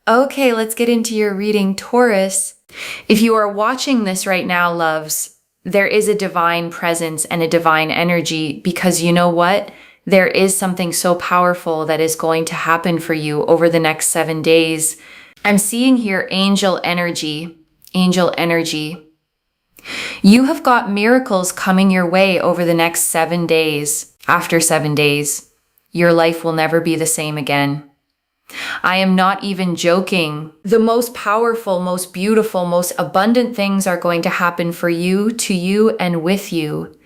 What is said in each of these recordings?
Okay, let's get into your reading, Taurus. If you are watching this right now, loves, there is a divine presence and a divine energy because you know what? There is something so powerful that is going to happen for you over the next 7 days. I'm seeing here angel energy. Angel energy. You have got miracles coming your way over the next 7 days. After 7 days, your life will never be the same again. I am not even joking. The most powerful, most beautiful, most abundant things are going to happen for you, to you, and with you.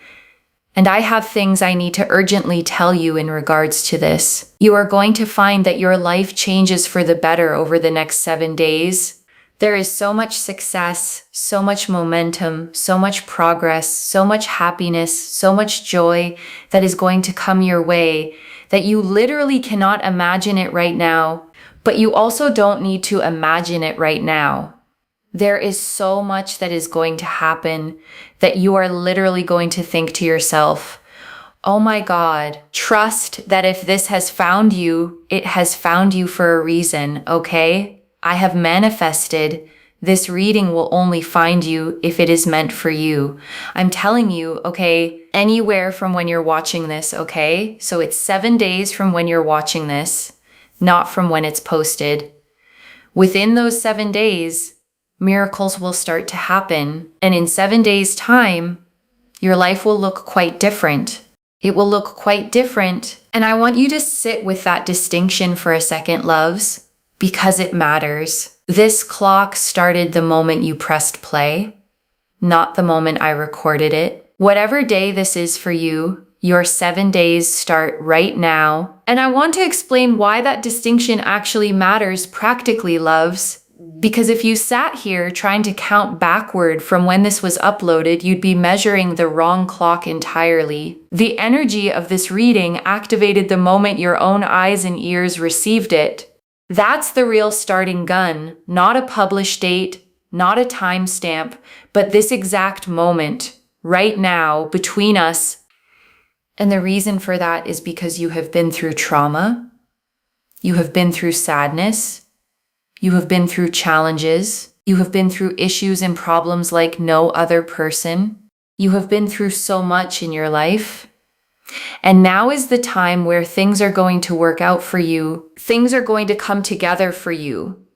And I have things I need to urgently tell you in regards to this. You are going to find that your life changes for the better over the next 7 days. There is so much success, so much momentum, so much progress, so much happiness, so much joy that is going to come your way that you literally cannot imagine it right now, but you also don't need to imagine it right now. There is so much that is going to happen that you are literally going to think to yourself, oh my God, trust that if this has found you, it has found you for a reason, okay? I have manifested. This reading will only find you if it is meant for you. I'm telling you, okay, anywhere from when you're watching this, okay? So it's 7 days from when you're watching this, not from when it's posted. Within those 7 days, miracles will start to happen. And in 7 days' time, your life will look quite different. It will look quite different. And I want you to sit with that distinction for a second, loves, because it matters. This clock started the moment you pressed play, not the moment I recorded it. Whatever day this is for you, your 7 days start right now. And I want to explain why that distinction actually matters practically, loves. Because if you sat here trying to count backward from when this was uploaded, you'd be measuring the wrong clock entirely. The energy of this reading activated the moment your own eyes and ears received it. That's the real starting gun, not a published date, not a timestamp, but this exact moment, right now, between us. And the reason for that is because you have been through trauma, you have been through sadness, you have been through challenges, you have been through issues and problems like no other person. You have been through so much in your life. And now is the time where things are going to work out for you. Things are going to come together for you.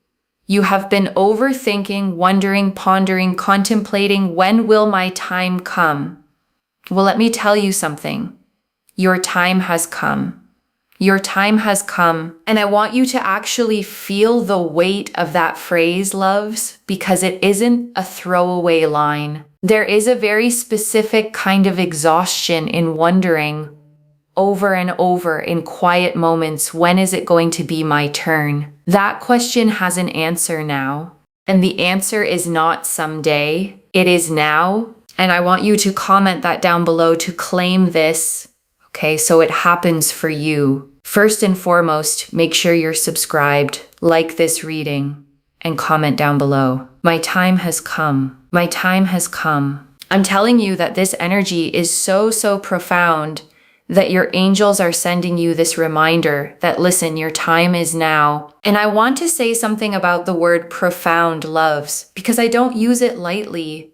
You have been overthinking, wondering, pondering, contemplating, when will my time come? Well, let me tell you something. Your time has come. Your time has come. And I want you to actually feel the weight of that phrase, loves, because it isn't a throwaway line. There is a very specific kind of exhaustion in wondering over and over in quiet moments, when is it going to be my turn? That question has an answer now. And the answer is not someday. It is now. And I want you to comment that down below to claim this. Okay, so it happens for you. First and foremost, make sure you're subscribed, like this reading, and comment down below. My time has come. My time has come. I'm telling you that this energy is so profound that your angels are sending you this reminder that, listen, your time is now. And I want to say something about the word profound, loves, because I don't use it lightly.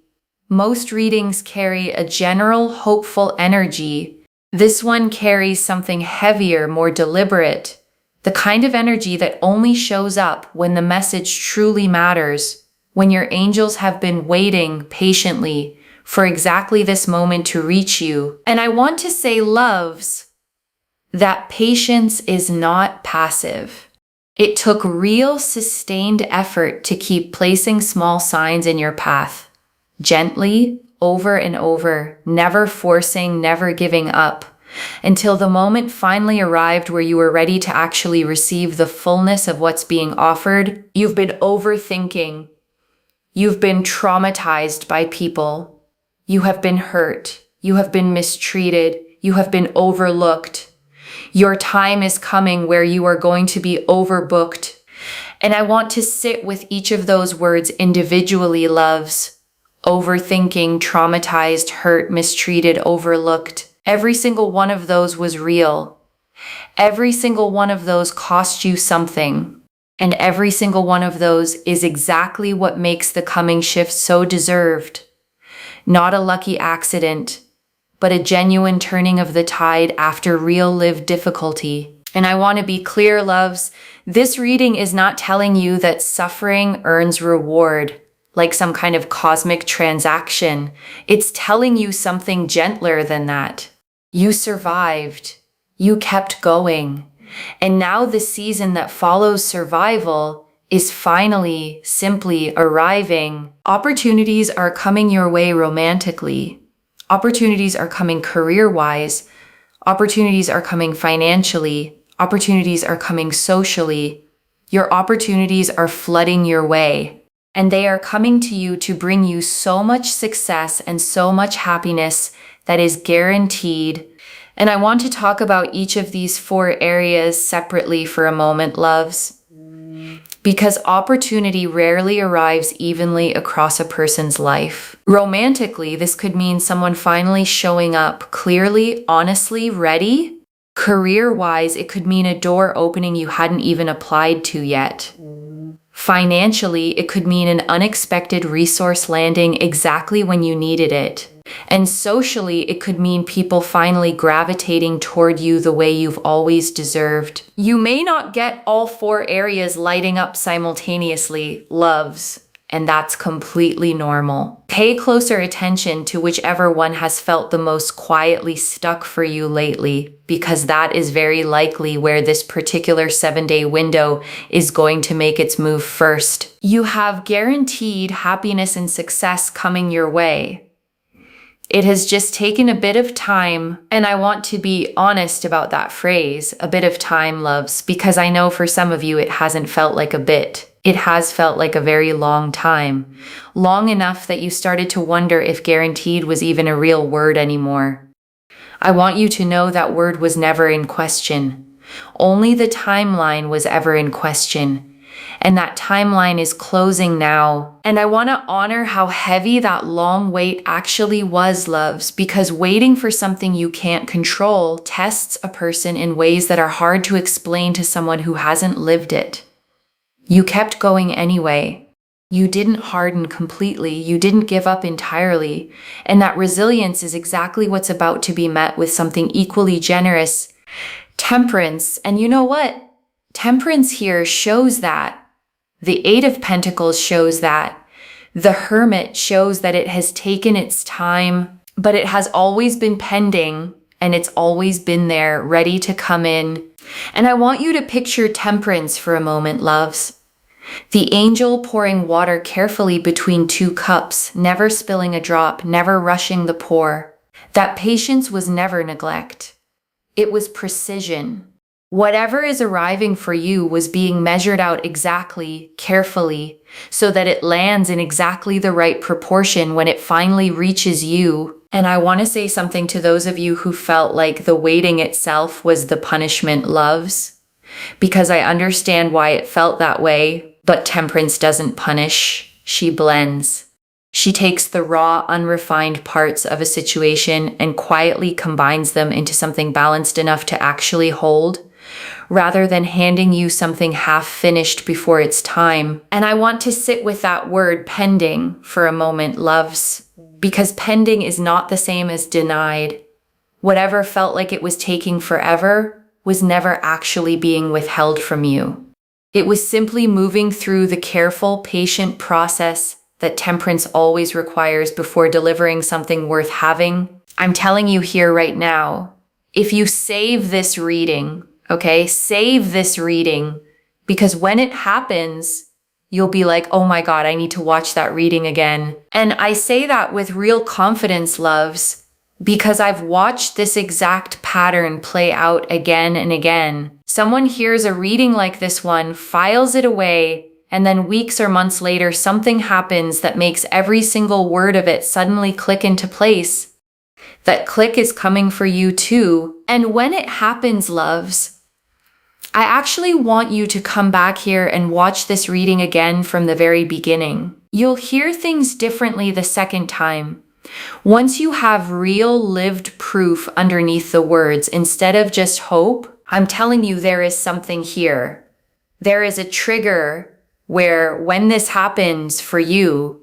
Most readings carry a general, hopeful energy. This one carries something heavier, more deliberate, the kind of energy that only shows up when the message truly matters, when your angels have been waiting patiently for exactly this moment to reach you. And I want to say, loves, that patience is not passive. It took real sustained effort to keep placing small signs in your path, gently, over and over, never forcing, never giving up, until the moment finally arrived where you were ready to actually receive the fullness of what's being offered. You've been overthinking. You've been traumatized by people. You have been hurt. You have been mistreated. You have been overlooked. Your time is coming where you are going to be overbooked. And I want to sit with each of those words individually, loves. Overthinking, traumatized, hurt, mistreated, overlooked. Every single one of those was real. Every single one of those cost you something. And every single one of those is exactly what makes the coming shift so deserved. Not a lucky accident, but a genuine turning of the tide after real lived difficulty. And I want to be clear, loves, this reading is not telling you that suffering earns reward, like some kind of cosmic transaction. It's telling you something gentler than that. You survived. You kept going. And now the season that follows survival is finally simply arriving. Opportunities are coming your way romantically. Opportunities are coming career-wise. Opportunities are coming financially. Opportunities are coming socially. Your opportunities are flooding your way. And they are coming to you to bring you so much success and so much happiness that is guaranteed. And I want to talk about each of these 4 areas separately for a moment, loves. Because opportunity rarely arrives evenly across a person's life. Romantically, this could mean someone finally showing up clearly, honestly, ready. Career-wise, it could mean a door opening you hadn't even applied to yet. Financially, it could mean an unexpected resource landing exactly when you needed it. And socially, it could mean people finally gravitating toward you the way you've always deserved. You may not get all 4 areas lighting up simultaneously, loves, and that's completely normal. Pay closer attention to whichever one has felt the most quietly stuck for you lately, because that is very likely where this particular 7-day window is going to make its move first. You have guaranteed happiness and success coming your way. It has just taken a bit of time, and I want to be honest about that phrase, a bit of time, loves, because I know for some of you it hasn't felt like a bit. It has felt like a very long time. Long enough that you started to wonder if guaranteed was even a real word anymore. I want you to know that word was never in question. Only the timeline was ever in question. And that timeline is closing now. And I want to honor how heavy that long wait actually was, loves, because waiting for something you can't control tests a person in ways that are hard to explain to someone who hasn't lived it. You kept going anyway. You didn't harden completely. You didn't give up entirely. And that resilience is exactly what's about to be met with something equally generous. Temperance. And you know what? Temperance here shows that. The 8 of Pentacles shows that. The Hermit shows that it has taken its time, but it has always been pending, and it's always been there, ready to come in. And I want you to picture Temperance for a moment, loves. The angel pouring water carefully between 2 cups, never spilling a drop, never rushing the pour. That patience was never neglect. It was precision. Whatever is arriving for you was being measured out exactly, carefully, so that it lands in exactly the right proportion when it finally reaches you. And I want to say something to those of you who felt like the waiting itself was the punishment, loves, because I understand why it felt that way, but Temperance doesn't punish, she blends. She takes the raw, unrefined parts of a situation and quietly combines them into something balanced enough to actually hold, rather than handing you something half-finished before its time. And I want to sit with that word pending for a moment, loves, because pending is not the same as denied. Whatever felt like it was taking forever was never actually being withheld from you. It was simply moving through the careful, patient process that Temperance always requires before delivering something worth having. I'm telling you here right now, if you save this reading, okay, save this reading, because when it happens, you'll be like, oh my God, I need to watch that reading again. And I say that with real confidence, loves, because I've watched this exact pattern play out again and again. Someone hears a reading like this one, files it away, and then weeks or months later, something happens that makes every single word of it suddenly click into place. That click is coming for you too. And when it happens, loves, I actually want you to come back here and watch this reading again from the very beginning. You'll hear things differently the second time. Once you have real lived proof underneath the words, instead of just hope, I'm telling you there is something here. there is a trigger where when this happens for you,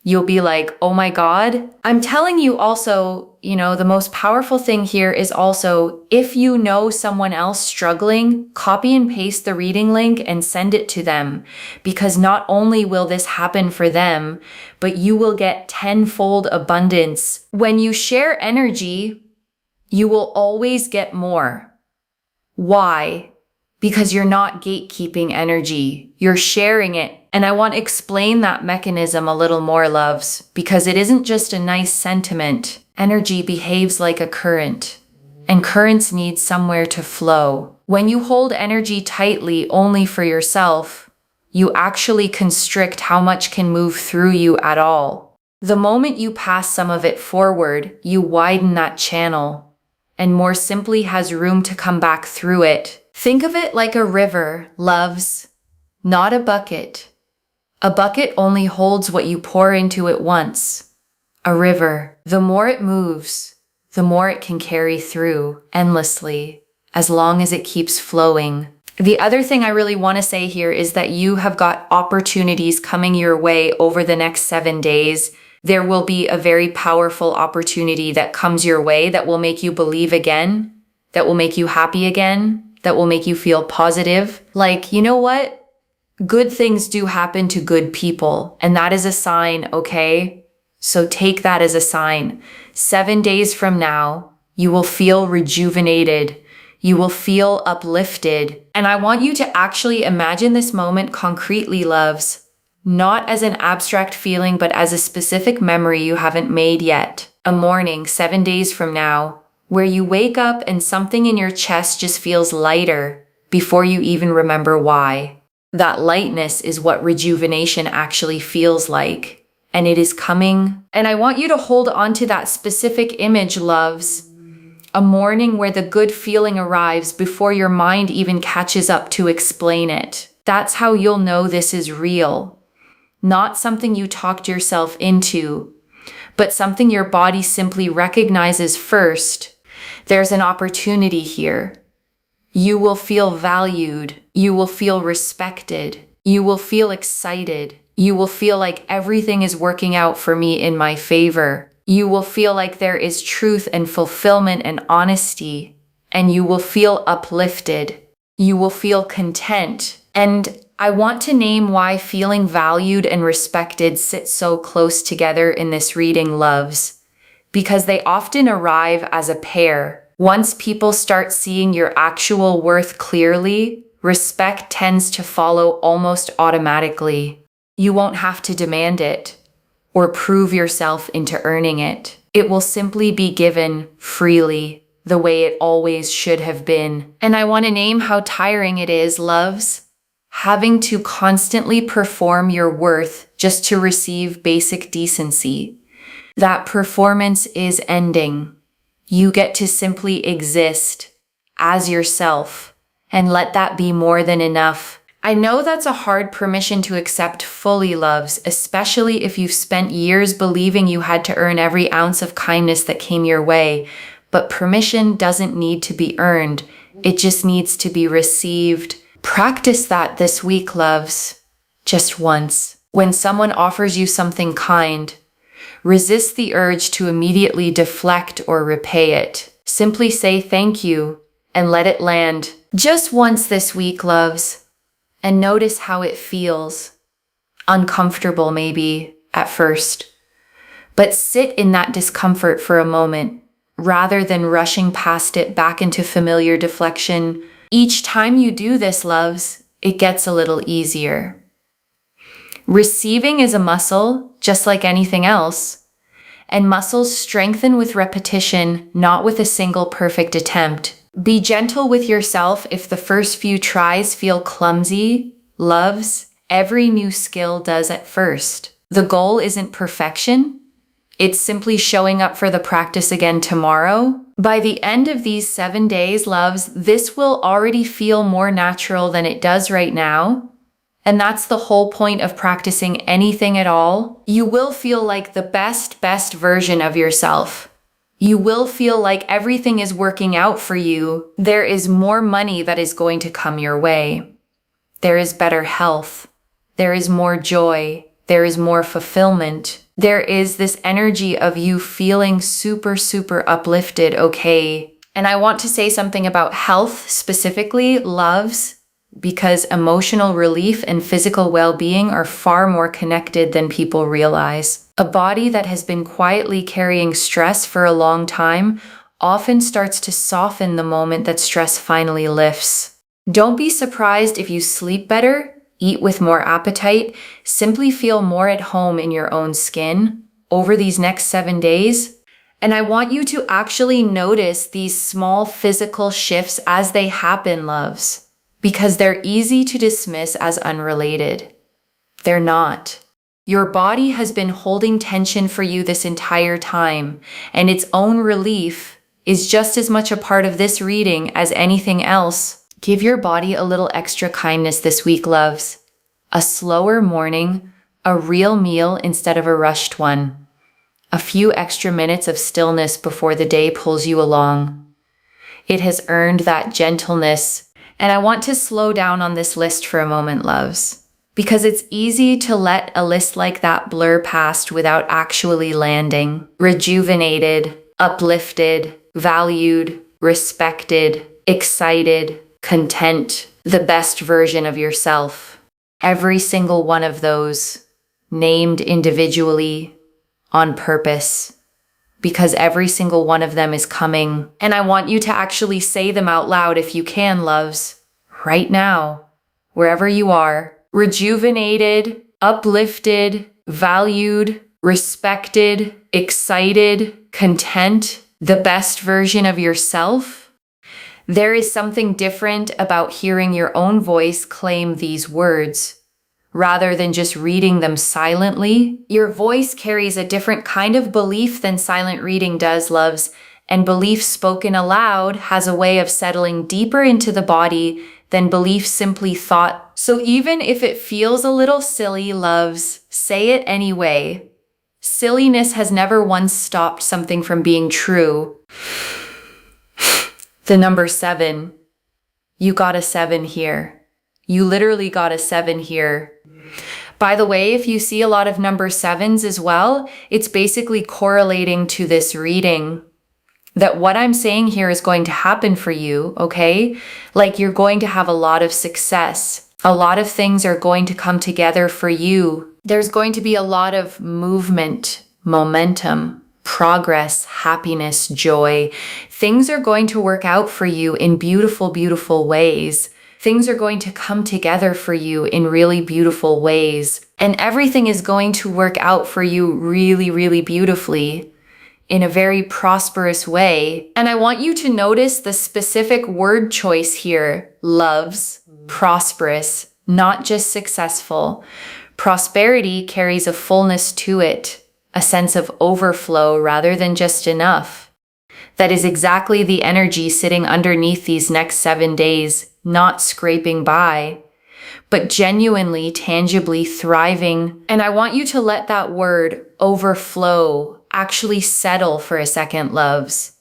you'll be like, oh my God. I'm telling you also, the most powerful thing here is also, if you know someone else struggling, copy and paste the reading link and send it to them, because not only will this happen for them, but you will get tenfold abundance. When you share energy, you will always get more. Why? Because you're not gatekeeping energy. You're sharing it. And I want to explain that mechanism a little more, loves, because it isn't just a nice sentiment. Energy behaves like a current, and currents need somewhere to flow. When you hold energy tightly only for yourself, you actually constrict how much can move through you at all. The moment you pass some of it forward, you widen that channel, and more simply has room to come back through it. Think of it like a river, loves, not a bucket. A bucket only holds what you pour into it once. A river, the more it moves, the more it can carry through endlessly, as long as it keeps flowing. The other thing I really want to say here is that you have got opportunities coming your way over the next 7 days. There will be a very powerful opportunity that comes your way that will make you believe again, that will make you happy again, that will make you feel positive. Like, you know what? Good things do happen to good people, and that is a sign, okay? So take that as a sign. 7 days from now, you will feel rejuvenated. You will feel uplifted. And I want you to actually imagine this moment concretely, loves, not as an abstract feeling, but as a specific memory you haven't made yet. A morning 7 days from now, where you wake up and something in your chest just feels lighter before you even remember why. That lightness is what rejuvenation actually feels like, and it is coming. And I want you to hold on to that specific image, loves. A morning where the good feeling arrives before your mind even catches up to explain it. That's how you'll know this is real. Not something you talked yourself into, but something your body simply recognizes first. There's an opportunity here. You will feel valued. You will feel respected. You will feel excited. You will feel like everything is working out for me in my favor. You will feel like there is truth and fulfillment and honesty. And you will feel uplifted. You will feel content. And I want to name why feeling valued and respected sit so close together in this reading, loves, because they often arrive as a pair. Once people start seeing your actual worth clearly, respect tends to follow almost automatically. You won't have to demand it or prove yourself into earning it. It will simply be given freely, the way it always should have been. And I want to name how tiring it is, loves, having to constantly perform your worth just to receive basic decency. That performance is ending. You get to simply exist as yourself and let that be more than enough. I know that's a hard permission to accept fully, loves, especially if you've spent years believing you had to earn every ounce of kindness that came your way. But permission doesn't need to be earned. It just needs to be received. Practice that this week, loves, just once. When someone offers you something kind, resist the urge to immediately deflect or repay it. Simply say thank you and let it land. Just once this week, loves, and notice how it feels. Uncomfortable maybe at first, but sit in that discomfort for a moment rather than rushing past it back into familiar deflection. Each time you do this, loves, it gets a little easier. Receiving is a muscle, just like anything else, and muscles strengthen with repetition, not with a single perfect attempt. Be gentle with yourself if the first few tries feel clumsy, loves. Every new skill does at first. The goal isn't perfection. It's simply showing up for the practice again tomorrow. By the end of these 7 days, loves, this will already feel more natural than it does right now. And that's the whole point of practicing anything at all. You will feel like the best version of yourself. You will feel like everything is working out for you. There is more money that is going to come your way. There is better health. There is more joy. There is more fulfillment. There is this energy of you feeling super, super uplifted, okay? And I want to say something about health specifically, loves, because emotional relief and physical well-being are far more connected than people realize. A body that has been quietly carrying stress for a long time often starts to soften the moment that stress finally lifts. Don't be surprised if you sleep better, eat with more appetite, simply feel more at home in your own skin over these next 7 days. And I want you to actually notice these small physical shifts as they happen, loves, because they're easy to dismiss as unrelated. They're not. Your body has been holding tension for you this entire time, and its own relief is just as much a part of this reading as anything else. Give your body a little extra kindness this week, loves. A slower morning, a real meal instead of a rushed one. A few extra minutes of stillness before the day pulls you along. It has earned that gentleness. And I want to slow down on this list for a moment, loves, because it's easy to let a list like that blur past without actually landing. Rejuvenated, uplifted, valued, respected, excited, content, the best version of yourself. Every single one of those, named individually, on purpose, because every single one of them is coming. And I want you to actually say them out loud if you can, loves, right now, wherever you are. Rejuvenated, uplifted, valued, respected, excited, content, the best version of yourself. There is something different about hearing your own voice claim these words, rather than just reading them silently. Your voice carries a different kind of belief than silent reading does, loves, and belief spoken aloud has a way of settling deeper into the body than belief simply thought. So even if it feels a little silly, loves, say it anyway. Silliness has never once stopped something from being true. The number 7. You got a 7 here. You literally got a 7 here. By the way, if you see a lot of number 7s as well, it's basically correlating to this reading that what I'm saying here is going to happen for you, okay? Like you're going to have a lot of success. A lot of things are going to come together for you. There's going to be a lot of movement, momentum, progress, happiness, joy. Things are going to work out for you in beautiful, beautiful ways. Things are going to come together for you in really beautiful ways. And everything is going to work out for you really, really beautifully in a very prosperous way. And I want you to notice the specific word choice here. Loves, prosperous, not just successful. Prosperity carries a fullness to it, a sense of overflow rather than just enough. That is exactly the energy sitting underneath these next 7 days, not scraping by, but genuinely, tangibly thriving. And I want you to let that word overflow actually settle for a second, loves,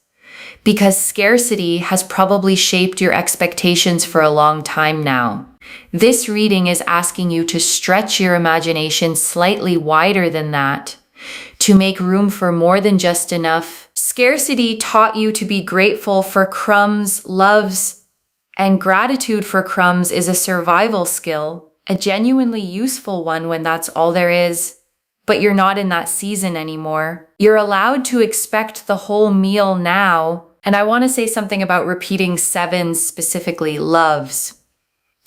because scarcity has probably shaped your expectations for a long time now. This reading is asking you to stretch your imagination slightly wider than that, to make room for more than just enough. Scarcity taught you to be grateful for crumbs, loves, and gratitude for crumbs is a survival skill, a genuinely useful one when that's all there is. But you're not in that season anymore. You're allowed to expect the whole meal now. And I want to say something about repeating 7s, specifically loves,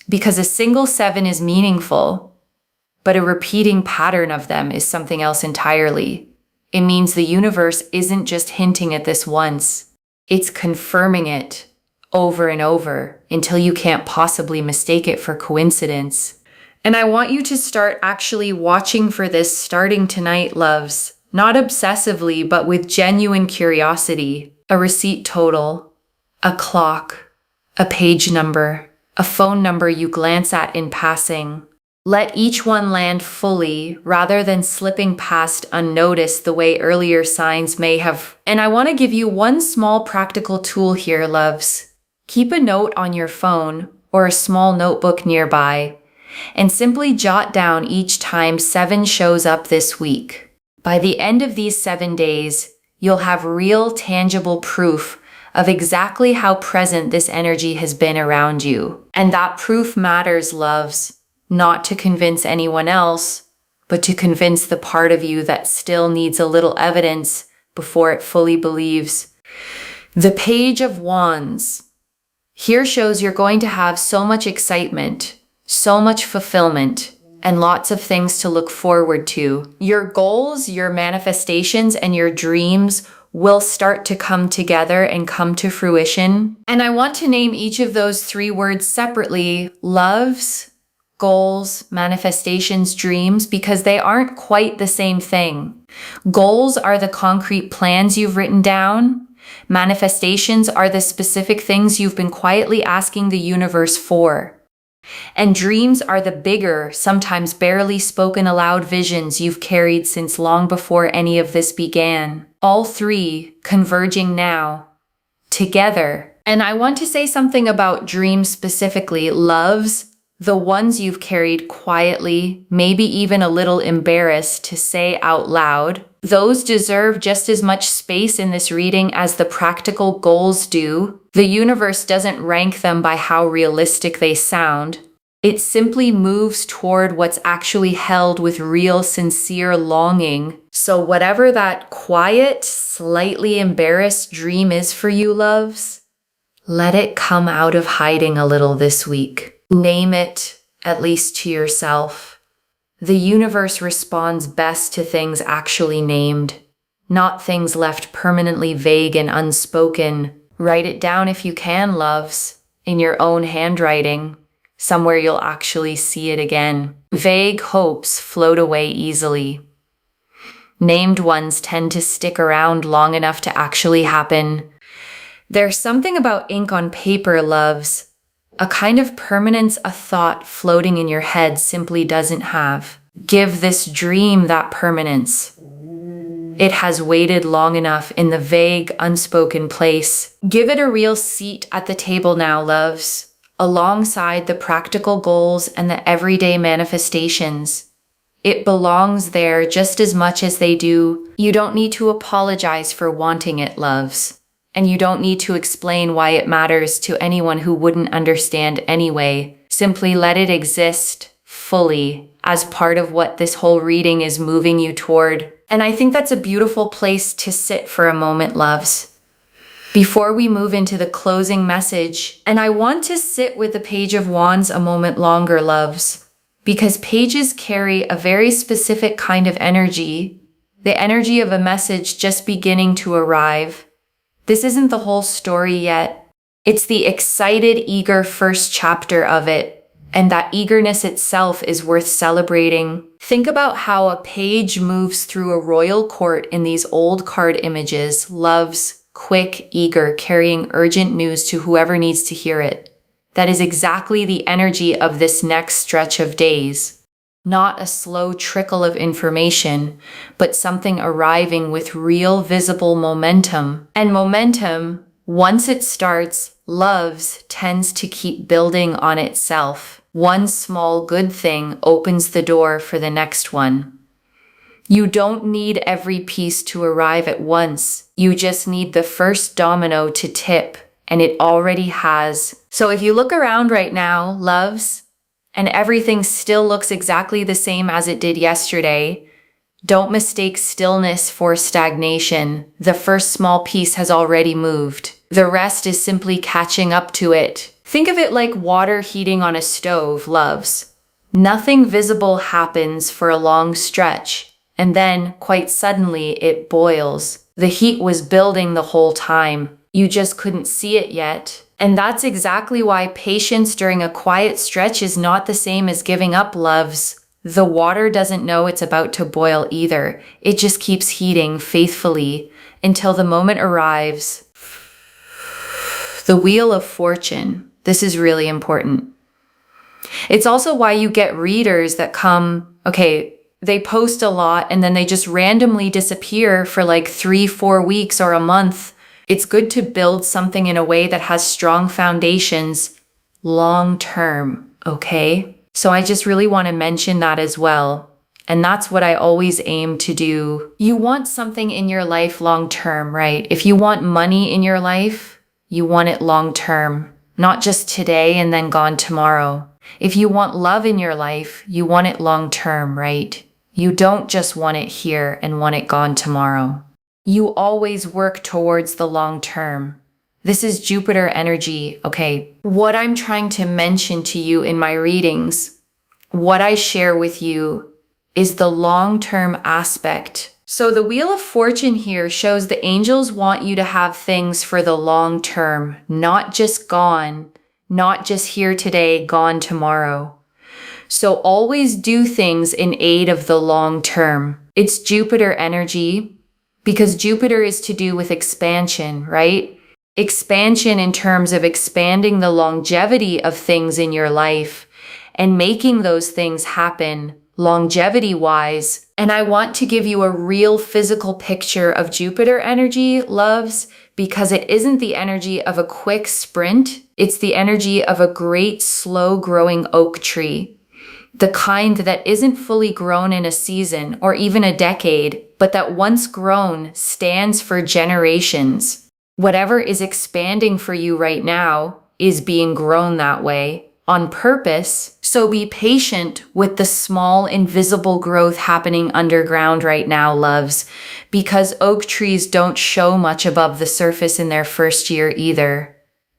because a single 7 is meaningful, but a repeating pattern of them is something else entirely. It means the universe isn't just hinting at this once. It's confirming it over and over until you can't possibly mistake it for coincidence. And I want you to start actually watching for this starting tonight, loves. Not obsessively, but with genuine curiosity. A receipt total, a clock, a page number, a phone number you glance at in passing. Let each one land fully rather than slipping past unnoticed the way earlier signs may have. And I want to give you one small practical tool here, loves. Keep a note on your phone or a small notebook nearby. and simply jot down each time 7 shows up this week. By the end of these 7 days, you'll have real, tangible proof of exactly how present this energy has been around you. And that proof matters, loves, not to convince anyone else, but to convince the part of you that still needs a little evidence before it fully believes. The Page of Wands. Here shows you're going to have so much excitement, so much fulfillment, and lots of things to look forward to. Your goals, your manifestations, and your dreams will start to come together and come to fruition. And I want to name each of those 3 words separately: loves, goals, manifestations, dreams, because they aren't quite the same thing. Goals are the concrete plans you've written down. Manifestations are the specific things you've been quietly asking the universe for. And dreams are the bigger, sometimes barely spoken aloud visions you've carried since long before any of this began. All 3 converging now, together. And I want to say something about dreams specifically. Loves, the ones you've carried quietly, maybe even a little embarrassed to say out loud. Those deserve just as much space in this reading as the practical goals do. The universe doesn't rank them by how realistic they sound. It simply moves toward what's actually held with real, sincere longing. So whatever that quiet, slightly embarrassed dream is for you, loves, let it come out of hiding a little this week. Name it, at least to yourself. The universe responds best to things actually named, not things left permanently vague and unspoken. Write it down if you can, loves, in your own handwriting, somewhere you'll actually see it again. Vague hopes float away easily. Named ones tend to stick around long enough to actually happen. There's something about ink on paper, loves, a kind of permanence a thought floating in your head simply doesn't have. Give this dream that permanence. It has waited long enough in the vague, unspoken place. Give it a real seat at the table now, loves, alongside the practical goals and the everyday manifestations. It belongs there just as much as they do. You don't need to apologize for wanting it, loves. And you don't need to explain why it matters to anyone who wouldn't understand anyway. Simply let it exist fully as part of what this whole reading is moving you toward. And I think that's a beautiful place to sit for a moment, loves, before we move into the closing message. And I want to sit with the Page of Wands a moment longer, loves, because pages carry a very specific kind of energy, the energy of a message just beginning to arrive. This isn't the whole story yet. It's the excited, eager first chapter of it, and that eagerness itself is worth celebrating. Think about how a page moves through a royal court in these old card images, loves, quick, eager, carrying urgent news to whoever needs to hear it. That is exactly the energy of this next stretch of days. Not a slow trickle of information, but something arriving with real visible momentum. And momentum, once it starts, loves, tends to keep building on itself. One small good thing opens the door for the next one. You don't need every piece to arrive at once. You just need the first domino to tip, and it already has. So if you look around right now, loves, and everything still looks exactly the same as it did yesterday, don't mistake stillness for stagnation. The first small piece has already moved. The rest is simply catching up to it. Think of it like water heating on a stove, loves. Nothing visible happens for a long stretch, and then, quite suddenly, it boils. The heat was building the whole time. You just couldn't see it yet. And that's exactly why patience during a quiet stretch is not the same as giving up, loves. The water doesn't know it's about to boil either. It just keeps heating faithfully until the moment arrives. The Wheel of Fortune. This is really important. It's also why you get readers that come, they post a lot and then they just randomly disappear for like 3-4 weeks or a month. It's good to build something in a way that has strong foundations long term, okay? So I just really want to mention that as well. And that's what I always aim to do. You want something in your life long term, right? If you want money in your life, you want it long term, not just today and then gone tomorrow. If you want love in your life, you want it long term, right? You don't just want it here and want it gone tomorrow. You always work towards the long term. This is Jupiter energy, okay? What I'm trying to mention to you in my readings, what I share with you is the long-term aspect. So the Wheel of Fortune here shows the angels want you to have things for the long term, not just gone, not just here today, gone tomorrow. So always do things in aid of the long term. It's Jupiter energy because Jupiter is to do with expansion, right? Expansion in terms of expanding the longevity of things in your life and making those things happen longevity-wise. And I want to give you a real physical picture of Jupiter energy, loves, because it isn't the energy of a quick sprint. It's the energy of a great, slow-growing oak tree. The kind that isn't fully grown in a season or even a decade, but that once grown stands for generations. Whatever is expanding for you right now is being grown that way on purpose. So be patient with the small, invisible growth happening underground right now, loves, because oak trees don't show much above the surface in their first year either.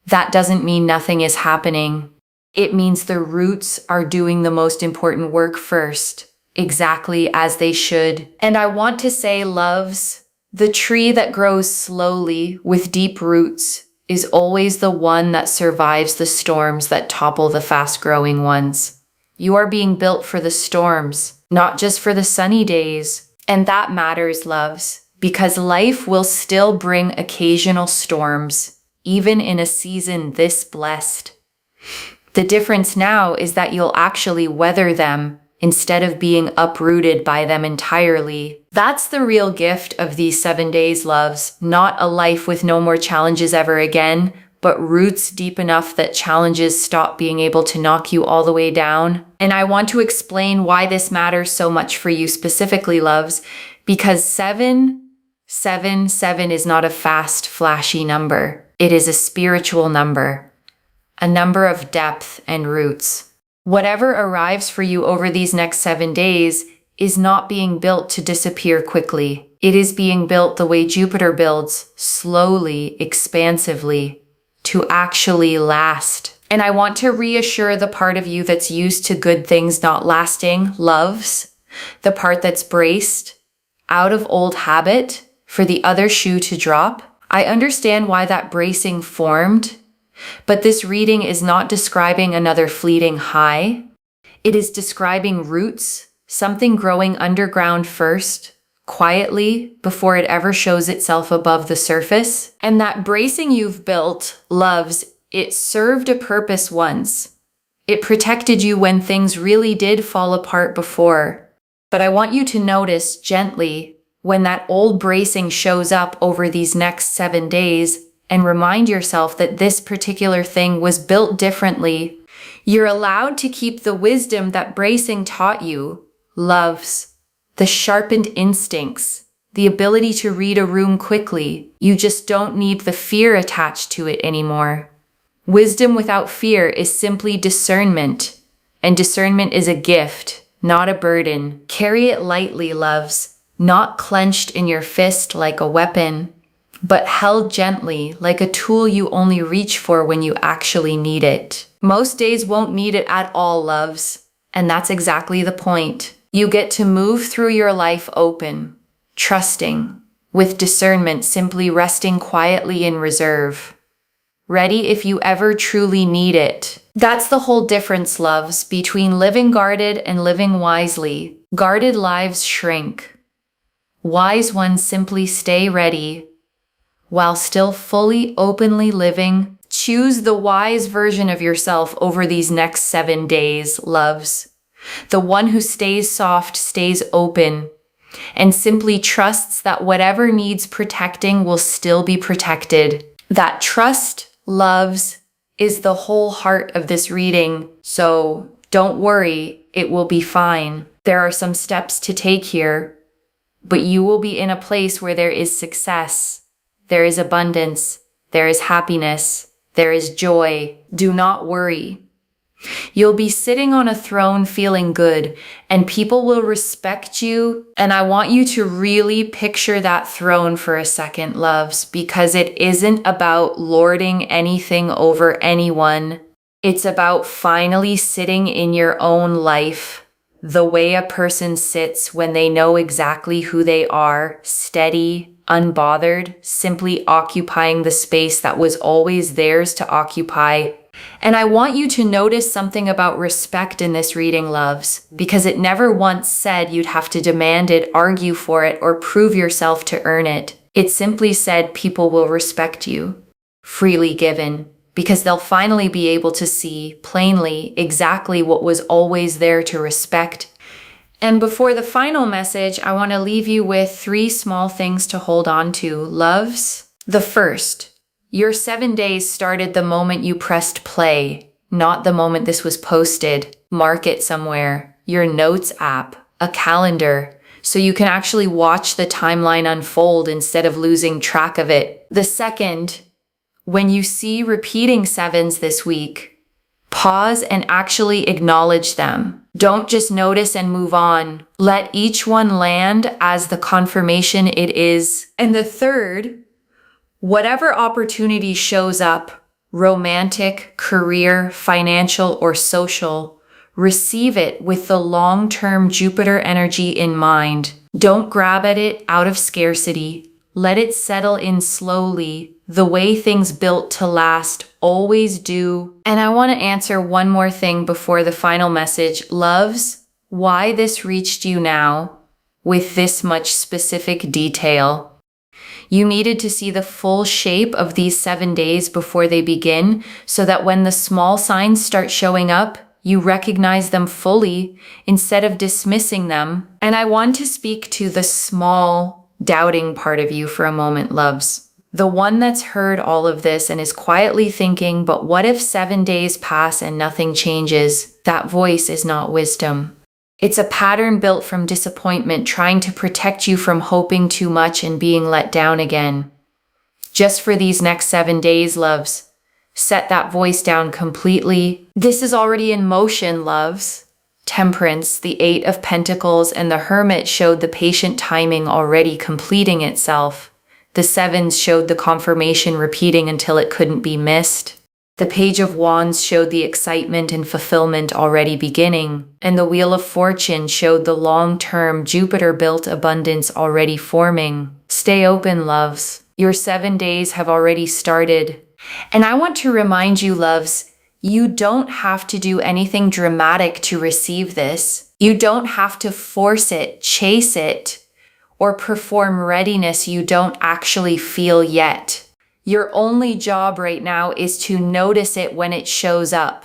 That doesn't mean nothing is happening. It means the roots are doing the most important work first, exactly as they should. And I want to say, loves, the tree that grows slowly with deep roots is always the one that survives the storms that topple the fast-growing ones. You are being built for the storms, not just for the sunny days. And that matters, loves, because life will still bring occasional storms, even in a season this blessed. The difference now is that you'll actually weather them instead of being uprooted by them entirely. That's the real gift of these 7 days, loves. Not a life with no more challenges ever again, but roots deep enough that challenges stop being able to knock you all the way down. And I want to explain why this matters so much for you specifically, loves, because 777 is not a fast, flashy number. It is a spiritual number, a number of depth and roots. Whatever arrives for you over these next 7 days is not being built to disappear quickly. It is being built the way Jupiter builds, slowly, expansively, to actually last. And I want to reassure the part of you that's used to good things not lasting, loves, the part that's braced, out of old habit, for the other shoe to drop. I understand why that bracing formed, but this reading is not describing another fleeting high. It is describing roots, something growing underground first, quietly, before it ever shows itself above the surface. And that bracing you've built, loves, it served a purpose once. It protected you when things really did fall apart before. But I want you to notice gently when that old bracing shows up over these next 7 days, and remind yourself that this particular thing was built differently. You're allowed to keep the wisdom that bracing taught you, loves, the sharpened instincts, the ability to read a room quickly. You just don't need the fear attached to it anymore. Wisdom without fear is simply discernment, and discernment is a gift, not a burden. Carry it lightly, loves, not clenched in your fist like a weapon, but held gently like a tool you only reach for when you actually need it. Most days won't need it at all, loves, and that's exactly the point. You get to move through your life open, trusting, with discernment, simply resting quietly in reserve, ready if you ever truly need it. That's the whole difference, loves, between living guarded and living wisely. Guarded lives shrink. Wise ones simply stay ready, while still fully, openly living. Choose the wise version of yourself over these next 7 days, loves. The one who stays soft, stays open, and simply trusts that whatever needs protecting will still be protected. That trust, loves, is the whole heart of this reading. So Don't worry, it will be fine. There are some steps to take here, but you will be in a place where there is success, there is abundance, there is happiness, there is joy. Do not worry. You'll be sitting on a throne feeling good, and people will respect you. And I want you to really picture that throne for a second, loves, because it isn't about lording anything over anyone. It's about finally sitting in your own life, the way a person sits when they know exactly who they are, steady, unbothered, simply occupying the space that was always theirs to occupy. And I want you to notice something about respect in this reading, loves, because it never once said you'd have to demand it, argue for it, or prove yourself to earn it. It simply said people will respect you, freely given, because they'll finally be able to see plainly exactly what was always there to respect. And before the final message, I want to leave you with 3 small things to hold on to, loves. The first, your 7 days started the moment you pressed play, not the moment this was posted. Mark it somewhere, your notes app, a calendar, so you can actually watch the timeline unfold instead of losing track of it. The second, when you see repeating 7s this week, pause and actually acknowledge them. Don't just notice and move on. Let each one land as the confirmation it is. And the third, whatever opportunity shows up, romantic, career, financial, or social, receive it with the long-term Jupiter energy in mind. Don't grab at it out of scarcity. Let it settle in slowly, the way things built to last always do. And I want to answer one more thing before the final message. Loves, why this reached you now with this much specific detail. You needed to see the full shape of these 7 days before they begin, so that when the small signs start showing up, you recognize them fully instead of dismissing them. And I want to speak to the small, doubting part of you for a moment, loves. The one that's heard all of this and is quietly thinking, but what if 7 days pass and nothing changes? That voice is not wisdom. It's a pattern built from disappointment, trying to protect you from hoping too much and being let down again. Just for these next 7 days, loves, set that voice down completely. This is already in motion, loves. Temperance, the 8 of Pentacles, and the Hermit showed the patient timing already completing itself. The 7s showed the confirmation repeating until it couldn't be missed. The Page of Wands showed the excitement and fulfillment already beginning. And the Wheel of Fortune showed the long-term Jupiter-built abundance already forming. Stay open, loves. Your 7 days have already started. And I want to remind you, loves, you don't have to do anything dramatic to receive this. You don't have to force it, chase it, or perform readiness you don't actually feel yet. Your only job right now is to notice it when it shows up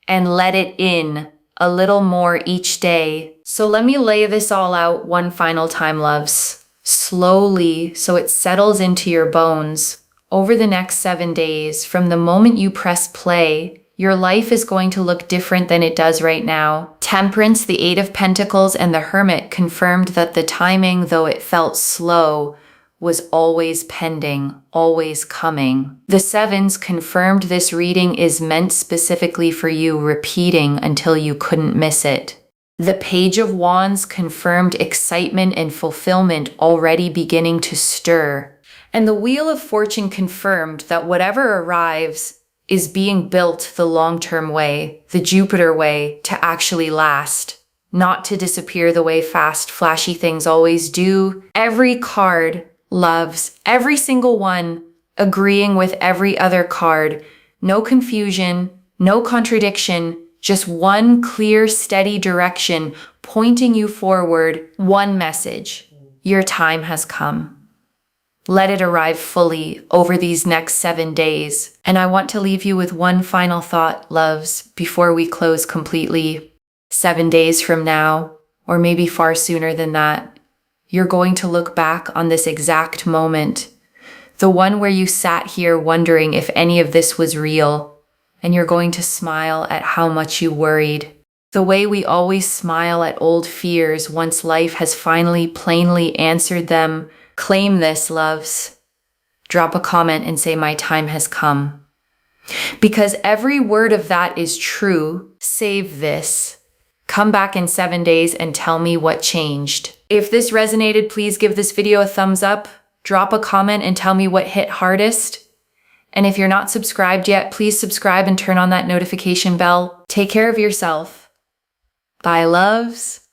and let it in a little more each day. So let me lay this all out one final time, loves, slowly so it settles into your bones. Over the next 7 days, from the moment you press play, your life is going to look different than it does right now. Temperance, the 8 of Pentacles, and the Hermit confirmed that the timing, though it felt slow, was always pending, always coming. The 7s confirmed this reading is meant specifically for you, repeating until you couldn't miss it. The Page of Wands confirmed excitement and fulfillment already beginning to stir. And the Wheel of Fortune confirmed that whatever arrives is being built the long-term way, the Jupiter way, to actually last, not to disappear the way fast, flashy things always do. Every card, loves, every single one, agreeing with every other card. No confusion, no contradiction, just one clear, steady direction pointing you forward. One message: your time has come. Let it arrive fully over these next 7 days. And I want to leave you with one final thought, loves, before we close completely. 7 days from now, or maybe far sooner than that, you're going to look back on this exact moment, the one where you sat here wondering if any of this was real, and you're going to smile at how much you worried. The way we always smile at old fears once life has finally plainly answered them. Claim this, loves. Drop a comment and say, my time has come. Because every word of that is true. Save this. Come back in 7 days and tell me what changed. If this resonated, please give this video a thumbs up. Drop a comment and tell me what hit hardest. And if you're not subscribed yet, please subscribe and turn on that notification bell. Take care of yourself. Bye, loves.